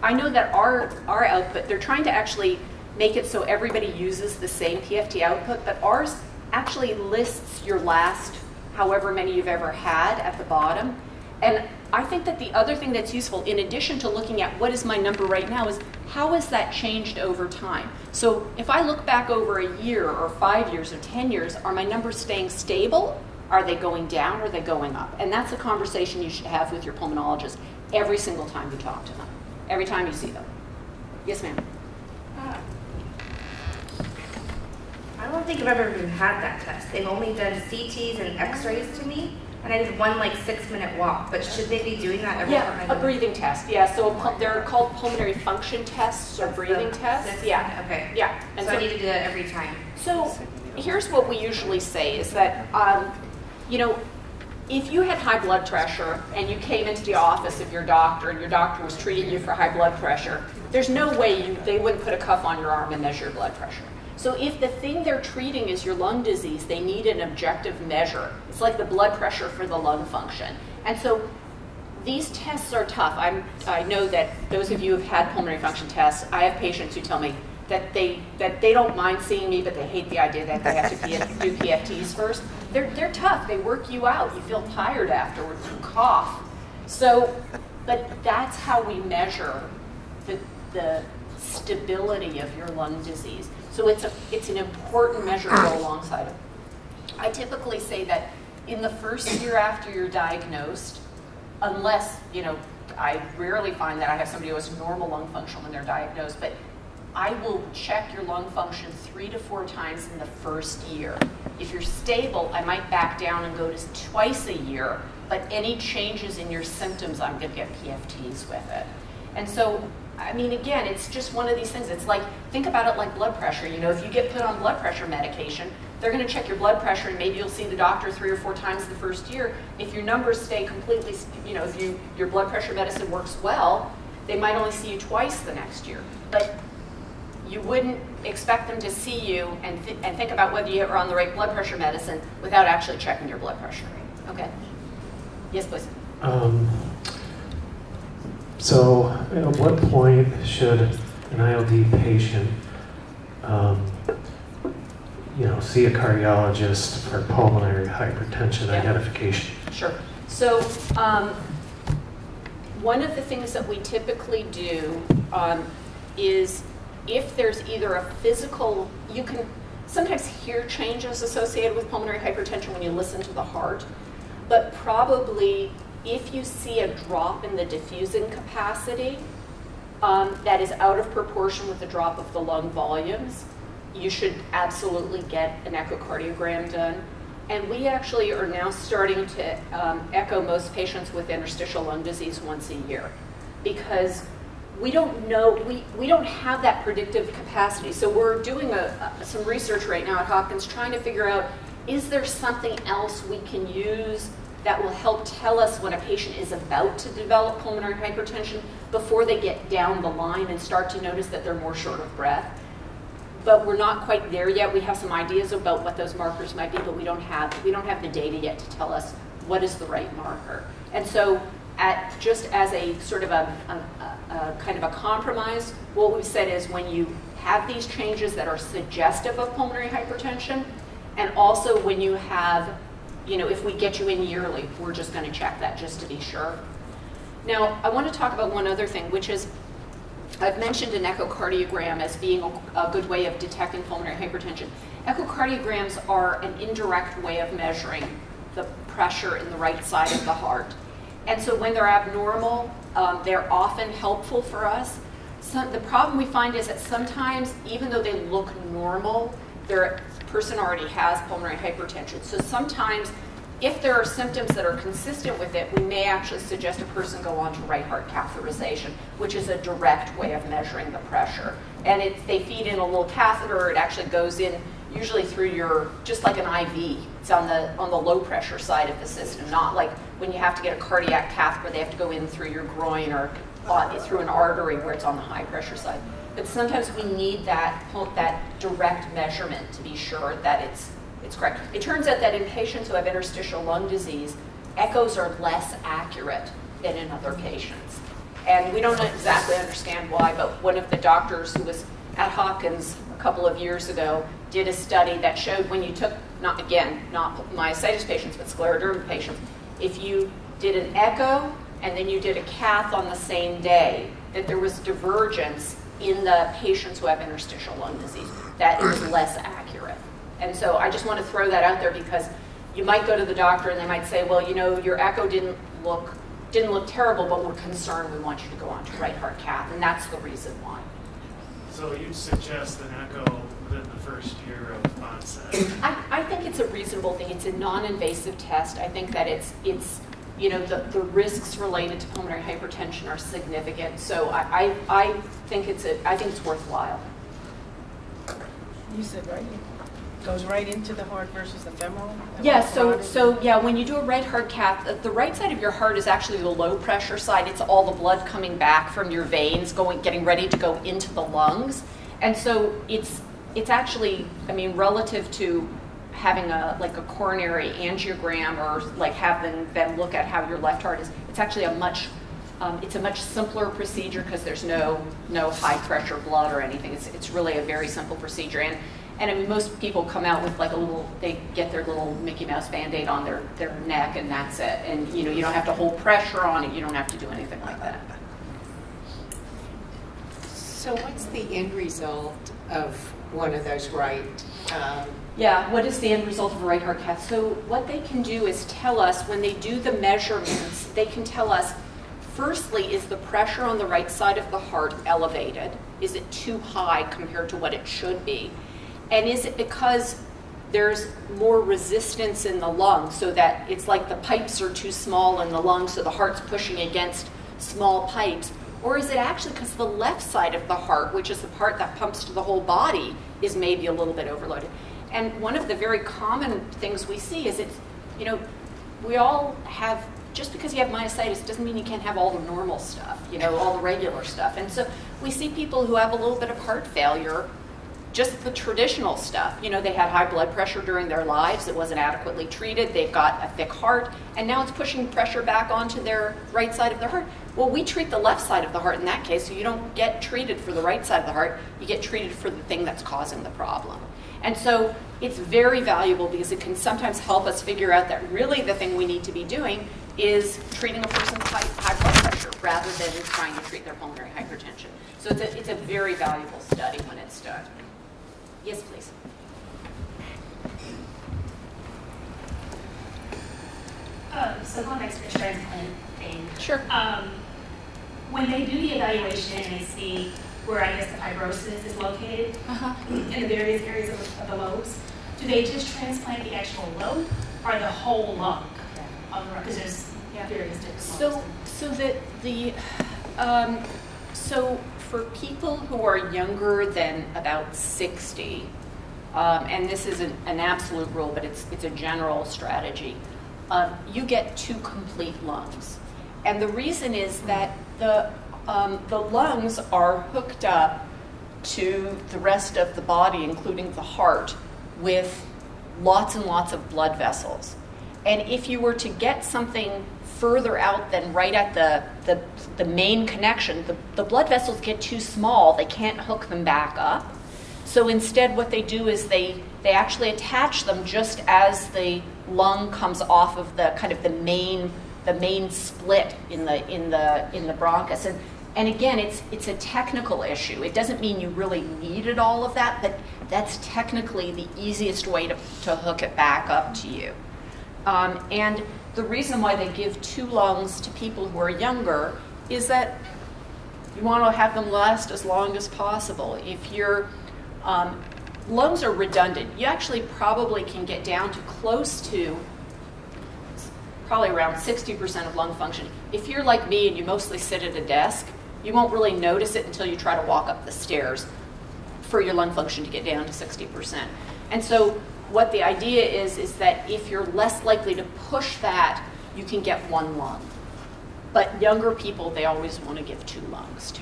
I know that our output, they're trying to actually make it so everybody uses the same PFT output, but ours actually lists your last however many you've ever had at the bottom. And I think that the other thing that's useful, in addition to looking at what is my number right now, is how has that changed over time? So if I look back over a year or 5 years or 10 years, are my numbers staying stable? Are they going down or are they going up? And that's a conversation you should have with your pulmonologist every single time you talk to them, every time you see them. Yes, ma'am. I don't think I've ever even had that test. They've only done CTs and x-rays to me, and I did one 6-minute walk, but should they be doing that every time? Yeah, a breathing test, yeah. So they're called pulmonary function tests or breathing tests. Yeah. Okay. Yeah. And so I need to do that every time. So here's what we usually say is that, if you had high blood pressure and you came into the office of your doctor and your doctor was treating you for high blood pressure, there's no way they wouldn't put a cuff on your arm and measure your blood pressure. So if the thing they're treating is your lung disease, they need an objective measure. It's like the blood pressure for the lung function. And so these tests are tough. I know that those of you who have had pulmonary function tests, I have patients who tell me, that they don't mind seeing me, but they hate the idea that they have to do PFTs first. They're tough. They work you out. You feel tired afterwards. You cough. So, but that's how we measure the stability of your lung disease. So it's an important measure to go alongside it. I typically say that in the first year after you're diagnosed, unless, I rarely find that I have somebody who has normal lung function when they're diagnosed, but I will check your lung function 3 to 4 times in the first year. If you're stable, I might back down and go to twice a year, but any changes in your symptoms, I'm going to get PFTs with it. And so, I mean, again, it's just one of these things. It's like, think about it like blood pressure. If you get put on blood pressure medication, they're going to check your blood pressure, and maybe you'll see the doctor 3 or 4 times the first year. If your numbers stay completely, if your blood pressure medicine works well, they might only see you twice the next year. But you wouldn't expect them to see you and think about whether you are on the right blood pressure medicine without actually checking your blood pressure. Okay? Yes, please. So at what point should an IOD patient see a cardiologist for pulmonary hypertension identification? Sure. So one of the things that we typically do is if there's either a physical, you can sometimes hear changes associated with pulmonary hypertension when you listen to the heart, but probably if you see a drop in the diffusing capacity that is out of proportion with the drop of the lung volumes, you should absolutely get an echocardiogram done. And we actually are now starting to echo most patients with interstitial lung disease once a year, because we don't know, we don't have that predictive capacity. So we're doing some research right now at Hopkins trying to figure out, is there something else we can use that will help tell us when a patient is about to develop pulmonary hypertension before they get down the line and start to notice that they're more short of breath. But we're not quite there yet. We have some ideas about what those markers might be, but we don't have the data yet to tell us what is the right marker. And so just as a sort of a kind of a compromise, what we've said is when you have these changes that are suggestive of pulmonary hypertension, and also when you have, if we get you in yearly, we're just going to check that just to be sure. Now, I want to talk about one other thing, which is I've mentioned an echocardiogram as being a good way of detecting pulmonary hypertension. Echocardiograms are an indirect way of measuring the pressure in the right side of the heart. And so when they're abnormal, they're often helpful for us. The problem we find is that sometimes, even though they look normal, the person already has pulmonary hypertension. So sometimes, if there are symptoms that are consistent with it, we may actually suggest a person go on to right heart catheterization, which is a direct way of measuring the pressure. And they feed in a little catheter. It actually goes in usually through just like an IV. It's on the low pressure side of the system, not like when you have to get a cardiac cath where they have to go in through your groin or through an artery where it's on the high pressure side. But sometimes we need that direct measurement to be sure that it's correct. It turns out that in patients who have interstitial lung disease, echoes are less accurate than in other patients. And we don't exactly understand why, but one of the doctors who was at Hopkins a couple of years ago did a study that showed when you took, not myositis patients, but scleroderma patients, if you did an echo and then you did a cath on the same day, that there was divergence in the patients who have interstitial lung disease, that it was less accurate. And so I just want to throw that out there because you might go to the doctor and they might say, well, your echo didn't look terrible, but we're concerned. We want you to go on to right heart cath, and that's the reason why. So you'd suggest an echo within the first year of onset? I think it's a reasonable thing. It's a non-invasive test. I think that it's the risks related to pulmonary hypertension are significant. So I think it's worthwhile. You said right. Goes right into the heart versus the femoral? Yeah, so when you do a right heart cath, the right side of your heart is actually the low pressure side. It's all the blood coming back from your veins, getting ready to go into the lungs. And so it's actually, relative to having a coronary angiogram or like having them look at how your left heart is, it's actually a much It's a much simpler procedure because there's no high pressure blood or anything. It's really a very simple procedure. And I mean, most people come out with like they get their little Mickey Mouse Band-Aid on their neck and that's it. And you don't have to hold pressure on it. You don't have to do anything like that. So what's the end result of one of those right? Yeah, what is the end result of a right heart cath? So what they can do is tell us, when they do the measurements, they can tell us, firstly, is the pressure on the right side of the heart elevated? Is it too high compared to what it should be? And is it because there's more resistance in the lung, so that it's like the pipes are too small in the lung, so the heart's pushing against small pipes? Or is it actually because the left side of the heart, which is the part that pumps to the whole body, is maybe a little bit overloaded? And one of the very common things we see is we all have, just because you have myositis doesn't mean you can't have all the normal stuff, all the regular stuff. And so we see people who have a little bit of heart failure, just the traditional stuff. They had high blood pressure during their lives, it wasn't adequately treated, they've got a thick heart, and now it's pushing pressure back onto their right side of their heart. Well, we treat the left side of the heart in that case, so you don't get treated for the right side of the heart, you get treated for the thing that's causing the problem. And so it's very valuable because it can sometimes help us figure out that really the thing we need to be doing is treating a person's high blood pressure rather than trying to treat their pulmonary hypertension. So it's a very valuable study when it's done. Yes, please. So going back to the transplant thing. Sure. When they do the evaluation and they see where I guess the fibrosis is located in the various areas of the lobes, do they just transplant the actual lobe or the whole lung? Because there's various different lobes. So for people who are younger than about 60, and this is an absolute rule, but it's a general strategy, you get 2 complete lungs. And the reason is that the lungs are hooked up to the rest of the body, including the heart, with lots and lots of blood vessels. And if you were to get something further out than right at the main connection, the blood vessels get too small, they can't hook them back up. So instead what they do is they actually attach them just as the lung comes off of the kind of the main split in the bronchus. And again, it's a technical issue. It doesn't mean you really needed all of that, but that's technically the easiest way to hook it back up to you. And the reason why they give 2 lungs to people who are younger is that you want to have them last as long as possible. If your lungs are redundant, you actually probably can get down to close to probably around 60% of lung function. If you're like me and you mostly sit at a desk, you won't really notice it until you try to walk up the stairs for your lung function to get down to 60%. And so what the idea is that if you're less likely to push that, you can get 1 lung. But younger people, they always want to give 2 lungs to.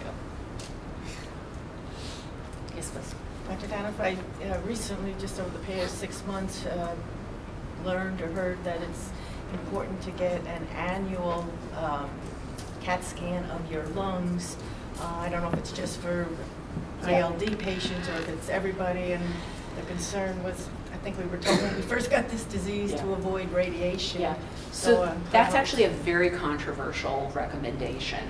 Yes, please. Dr. Danoff, I recently, just over the past 6 months, learned or heard that it's important to get an annual CAT scan of your lungs. I don't know if it's just for ILD patients or if it's everybody, and the concern was, I think we were told when we first got this disease to avoid radiation. Yeah. So that's actually a very controversial recommendation.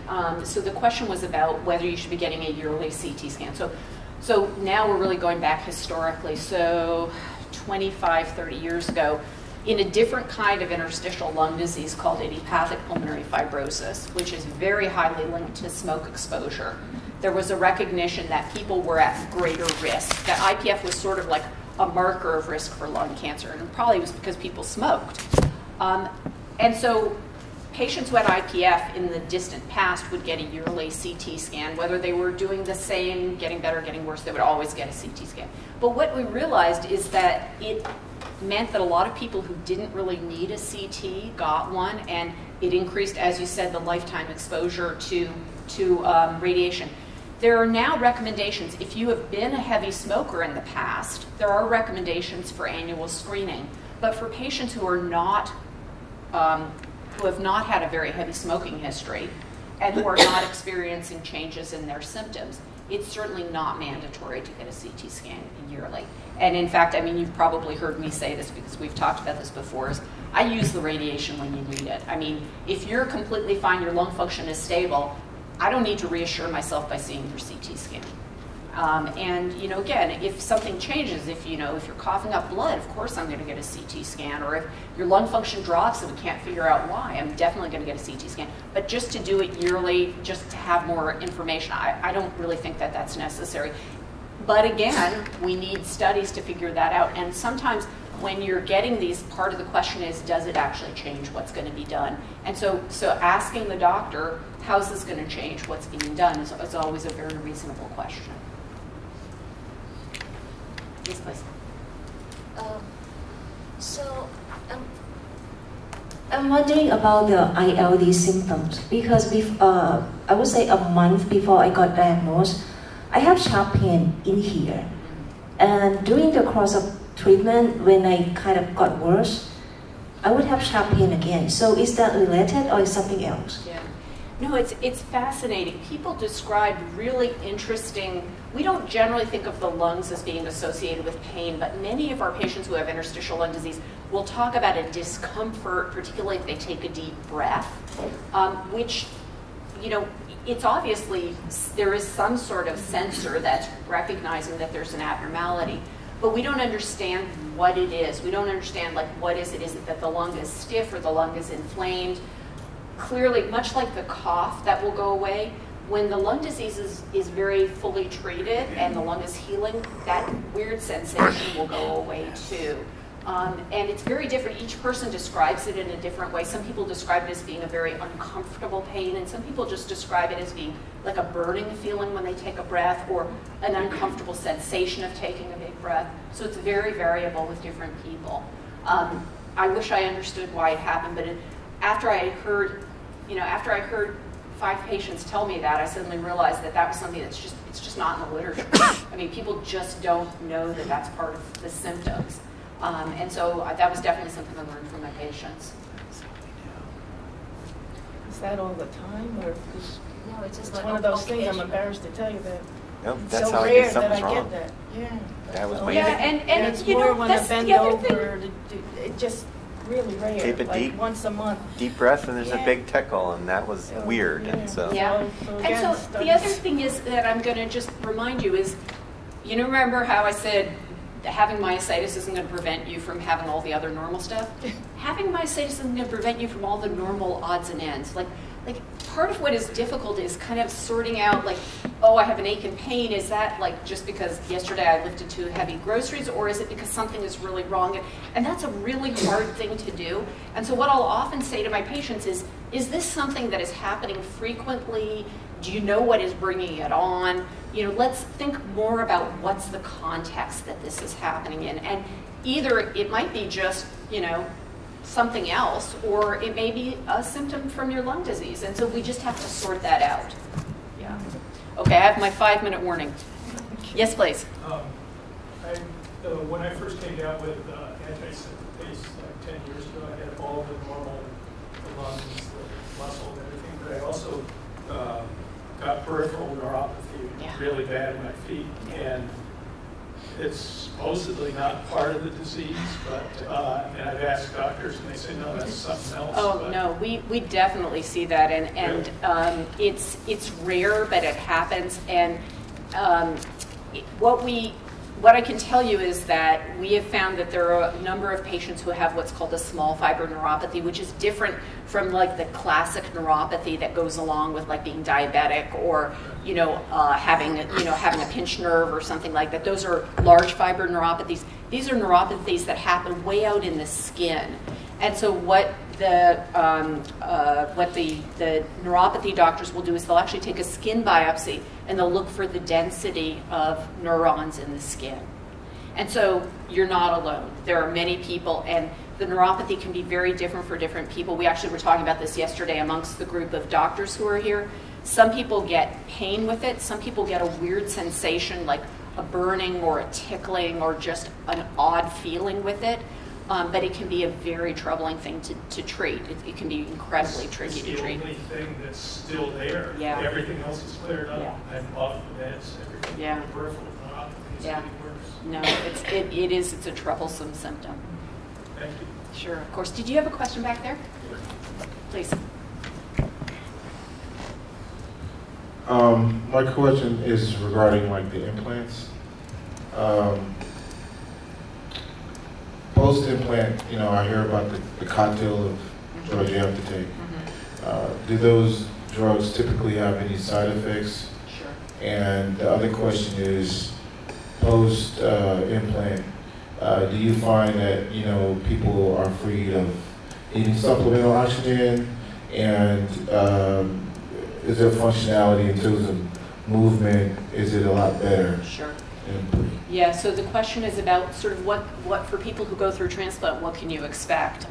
So the question was about whether you should be getting a yearly CT scan. So now we're really going back historically. So 25, 30 years ago, in a different kind of interstitial lung disease called idiopathic pulmonary fibrosis, which is very highly linked to smoke exposure, there was a recognition that people were at greater risk, that IPF was sort of like a marker of risk for lung cancer, and it probably was because people smoked. And so patients who had IPF in the distant past would get a yearly CT scan. Whether they were doing the same, getting better, getting worse, they would always get a CT scan. But what we realized is that it meant that a lot of people who didn't really need a CT got one, and it increased, as you said, the lifetime exposure to radiation. There are now recommendations, if you have been a heavy smoker in the past, there are recommendations for annual screening. But for patients who are not, who have not had a very heavy smoking history, and who are not experiencing changes in their symptoms, it's certainly not mandatory to get a CT scan yearly. And in fact, I mean, you've probably heard me say this because we've talked about this before, is I use the radiation when you need it. I mean, if you're completely fine, your lung function is stable, I don't need to reassure myself by seeing your CT scan. And, you know, again, if something changes, if you're coughing up blood, of course I'm going to get a CT scan. Or if your lung function drops and we can't figure out why, I'm definitely going to get a CT scan. But just to do it yearly, just to have more information, I don't really think that that's necessary. But again, we need studies to figure that out. And sometimes when you're getting these, part of the question is, does it actually change what's going to be done? And so asking the doctor, how's this going to change what's being done, is always a very reasonable question. Yes, please. So I'm wondering about the ILD symptoms, because I would say a month before I got diagnosed, I have sharp pain in here. And during the course of treatment, when I kind of got worse, I would have sharp pain again. So is that related or is something else? Yeah. No, it's fascinating. People describe really interesting, we don't generally think of the lungs as being associated with pain, but many of our patients who have interstitial lung disease will talk about a discomfort, particularly if they take a deep breath, which, you know, it's obviously, there is some sort of sensor that's recognizing that there's an abnormality, but we don't understand what it is. We don't understand, like, what is it? Is it that the lung is stiff or the lung is inflamed? Clearly, much like the cough that will go away, when the lung disease is very fully treated and the lung is healing, that weird sensation will go away too. And it's very different. Each person describes it in a different way. Some people describe it as being a very uncomfortable pain, and some people just describe it as being like a burning feeling when they take a breath, or an uncomfortable sensation of taking a big breath. So it's very variable with different people. I wish I understood why it happened, but after I heard 5 patients tell me that, I suddenly realized that that was something it's just not in the literature. I mean, people just don't know that that's part of the symptoms. And so that was definitely something I learned from my patients. Is that all the time, or No, it's just it's like one of those things? I'm occasional. embarrassed to tell you that. Nope, It's that's so how I rare knew that something's I wrong. get that. Yeah. That was So my Yeah, and it's you more know, when that's I bend the other over. thing. It just really rare. Take a like deep- once a month. deep breath, and there's a Yeah. big tickle, and that was weird. Yeah. And so Yeah. So And again, so the studies. other thing is that I'm going to just remind you is, you know, remember how I said that having myositis isn't going to prevent you from having all the other normal stuff? Having myositis isn't going to prevent you from all the normal odds and ends. Like part of what is difficult is kind of sorting out, like, oh, I have an ache and pain. Is that like just because yesterday I lifted too heavy groceries, or is it because something is really wrong? And that's a really hard thing to do. And so what I'll often say to my patients is this something that is happening frequently? Do you know what is bringing it on? You know, let's think more about what's the context that this is happening in. And either it might be just, you know, something else, or it may be a symptom from your lung disease. And so we just have to sort that out. Yeah. Okay, I have my 5-minute warning. Yes, please. When I first came down with antisynthetase like 10 years ago, I had all the normal, the lungs, the muscle, and everything, but I also got peripheral neuropathy really bad in my feet. And it's supposedly not part of the disease, but and I've asked doctors, and they say, no, that's something else. Oh, but no, we definitely see that, and it's rare, but it happens. And what I can tell you is that we have found that there are a number of patients who have what's called a small fiber neuropathy, which is different from like the classic neuropathy that goes along with like being diabetic, or having a pinched nerve or something like that. Those are large fiber neuropathies. These are neuropathies that happen way out in the skin. And so what the neuropathy doctors will do is they'll actually take a skin biopsy and they'll look for the density of neurons in the skin. And so you're not alone. There are many people, and the neuropathy can be very different for different people. We actually were talking about this yesterday amongst the group of doctors who are here. Some people get pain with it. Some people get a weird sensation like a burning or a tickling or just an odd feeling with it. but it can be a very troubling thing to treat. It can be incredibly tricky to treat. It's the only thing that's still there. Yeah. Everything else is cleared up. Yeah. I'm off the meds. Everything. Yeah. The peripheral neuropathy is Yeah. getting worse. No, it's a troublesome symptom. Thank you. Sure, of course. Did you have a question back there? Please. My question is regarding like the implants. Post-implant, you know, I hear about the cocktail of drugs you have to take. Do those drugs typically have any side effects? Sure. And the other question is, post-implant, do you find that, you know, people are free of eating supplemental oxygen? And is there functionality in terms of movement? Is it a lot better? Sure. Yeah, so the question is about sort of what for people who go through transplant, what can you expect?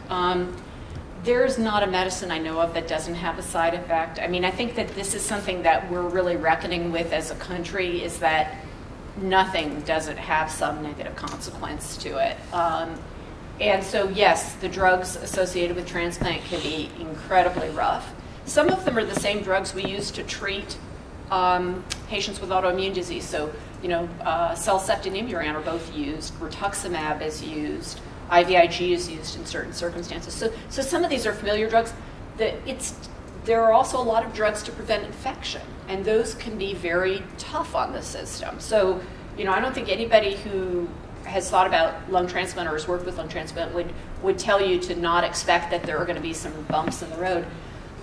There's not a medicine I know of that doesn't have a side effect. I mean, I think that this is something that we're really reckoning with as a country, is that nothing doesn't have some negative consequence to it. And so, yes, the drugs associated with transplant can be incredibly rough. Some of them are the same drugs we use to treat patients with autoimmune disease. So, you know, Stealthset and Imuran are both used. Rituximab is used. IVIG is used in certain circumstances. So some of these are familiar drugs. There are also a lot of drugs to prevent infection, and those can be very tough on the system. So, you know, I don't think anybody who has thought about lung transplant or has worked with lung transplant would tell you to not expect that there are going to be some bumps in the road.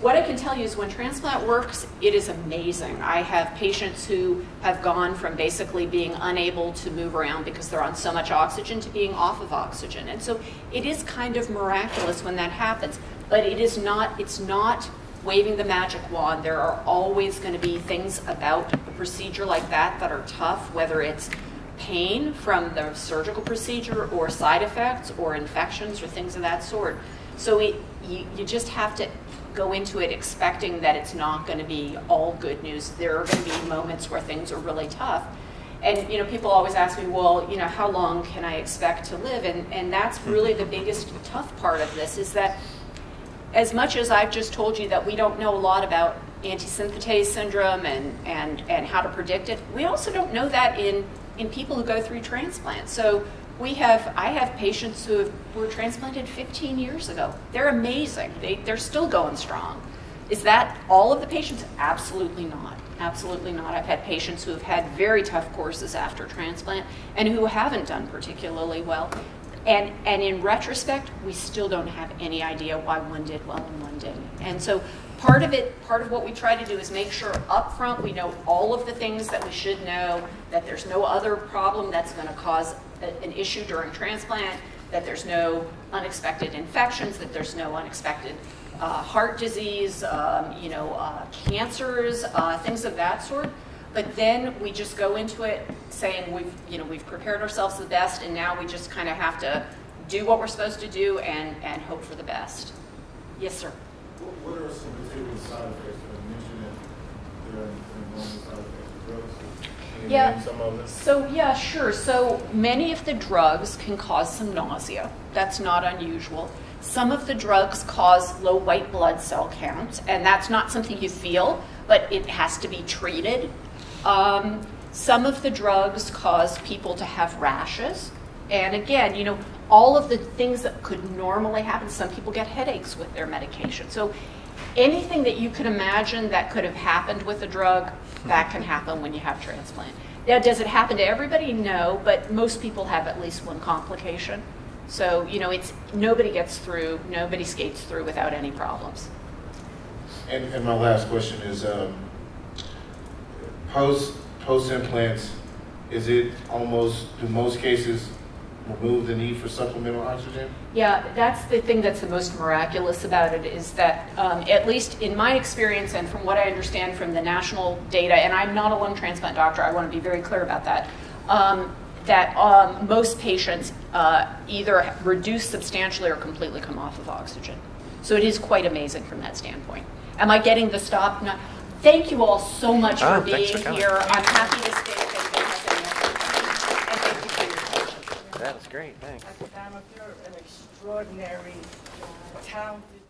What I can tell you is when transplant works, it is amazing. I have patients who have gone from basically being unable to move around because they're on so much oxygen to being off of oxygen. And so it is kind of miraculous when that happens, but it's not waving the magic wand. There are always going to be things about a procedure like that that are tough, whether it's pain from the surgical procedure or side effects or infections or things of that sort. So you just have to go into it expecting that it's not going to be all good news. There are going to be moments where things are really tough. And, you know, people always ask me, well, you know, how long can I expect to live? And that's really the biggest tough part of this, is that as much as I've just told you that we don't know a lot about antisynthetase syndrome and how to predict it, we also don't know that in people who go through transplant. So I have patients who were transplanted 15 years ago. They're amazing. They're still going strong. Is that all of the patients? Absolutely not. Absolutely not. I've had patients who have had very tough courses after transplant and who haven't done particularly well. And in retrospect, we still don't have any idea why one did well and one didn't. And so part of what we try to do is make sure up front we know all of the things that we should know, that there's no other problem that's going to cause an issue during transplant, that there's no unexpected infections, that there's no unexpected heart disease, cancers, things of that sort. But then we just go into it saying we've prepared ourselves the best, and now we just kind of have to do what we're supposed to do and hope for the best. Yes, sir. What are some particular side effects that are mentioned that there are normal side effects of drugs? Can you name some of them? So yeah, sure. So many of the drugs can cause some nausea. That's not unusual. Some of the drugs cause low white blood cell counts, and that's not something you feel, but it has to be treated. Some of the drugs cause people to have rashes. And again, you know, all of the things that could normally happen, some people get headaches with their medication. So anything that you could imagine that could have happened with a drug, that can happen when you have transplant. Now, does it happen to everybody? No, but most people have at least one complication. So, you know, nobody gets through, nobody skates through without any problems. And my last question is, post implants, is it almost, in most cases, remove the need for supplemental oxygen? Yeah, that's the thing that's the most miraculous about it, is that at least in my experience and from what I understand from the national data, and I'm not a lung transplant doctor, I want to be very clear about that, that most patients either reduce substantially or completely come off of oxygen. So it is quite amazing from that standpoint. Am I getting the stop? No. Thank you all so much for being here. I'm happy to stay. And thank you for your attention. that was great. Thanks. Dr. Danoff, you're an extraordinary, talented